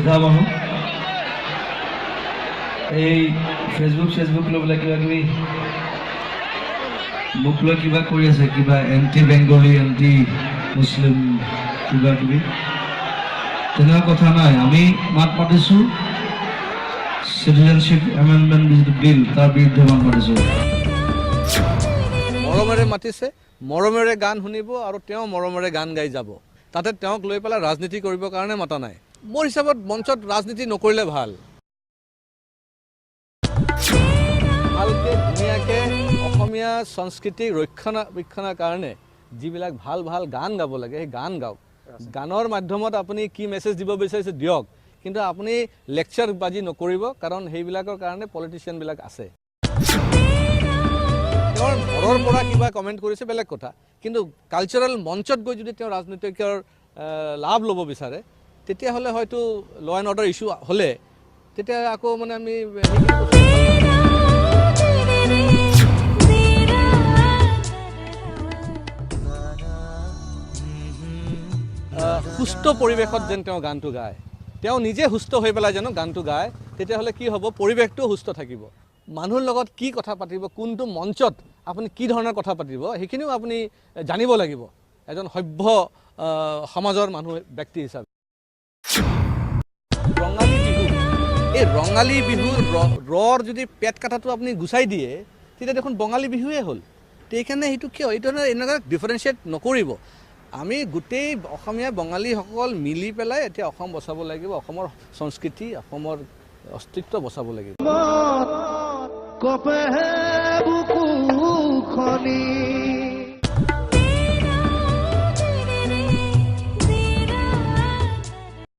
সিধা মানুহ এই ফেচবুক লৈ পেলাই কিবা কিবি মোক লৈ কিবা কৰি আছে, কিবা এণ্টি বেংগলী, এণ্টি মুছলিম কিবা কিবি, তেনেকুৱা কথা নাই। আমি মাত মাতিছোঁ চিটিজেনশ্বিপ এমেণ্ডমেণ্ট বিল, তাৰ বিৰুদ্ধে মাত মাতিছোঁ। মৰমেৰে মাতিছে, মৰমেৰে গান শুনিব আৰু তেওঁ মৰমেৰে গান গাই যাব। তাতে তেওঁক লৈ পেলাই ৰাজনীতি কৰিবৰ কাৰণে মাতা নাই। মোৰ হিচাপত মঞ্চত ৰাজনীতি নকৰিলে ভাল। ভালকৈ ধুনীয়াকৈ অসমীয়া সংস্কৃতি ৰক্ষণাবেক্ষণৰ কাৰণে যিবিলাক ভাল ভাল গান গাব লাগে সেই গান গাওক। গানৰ মাধ্যমত আপুনি কি মেছেজ দিব বিচাৰিছে দিয়ক, কিন্তু আপুনি লেকচাৰ বাজি নকৰিব, কাৰণ সেইবিলাকৰ কাৰণে পলিটিচিয়ানবিলাক আছে। তেওঁৰ ঘৰৰ পৰা কিবা কমেণ্ট কৰিছে বেলেগ কথা, কিন্তু কালচাৰেল মঞ্চত গৈ যদি তেওঁ ৰাজনৈতিকৰ লাভ ল'ব বিচাৰে, তেতিয়াহ'লে হয়তো ল' এণ্ড অৰ্ডাৰ ইছ্যু হ'লে তেতিয়া আকৌ মানে আমি সুস্থ পৰিৱেশত যেন তেওঁ গানটো গায়, তেওঁ নিজে সুস্থ হৈ পেলাই যেন গানটো গায়, তেতিয়াহ'লে কি হ'ব, পৰিৱেশটোও সুস্থ থাকিব। মানুহৰ লগত কি কথা পাতিব, কোনটো মঞ্চত আপুনি কি ধৰণৰ কথা পাতিব, সেইখিনিও আপুনি জানিব লাগিব এজন সভ্য সমাজৰ মানুহ ব্যক্তি হিচাপে। ৰঙালী বিহু, এই ৰঙালী বিহুৰ ৰৰ যদি পেট কাটাটো আপুনি গুচাই দিয়ে, তেতিয়া দেখোন বঙালী বিহুৱে হ'ল। সেইকাৰণে সেইটো কিয়, এইটো এনেকুৱা ডিফাৰেঞ্চিয়েট নকৰিব। আমি গোটেই অসমীয়া বঙালীসকল মিলি পেলাই এতিয়া অসম বচাব লাগিব, অসমৰ সংস্কৃতি, অসমৰ অস্তিত্ব বচাব লাগিব।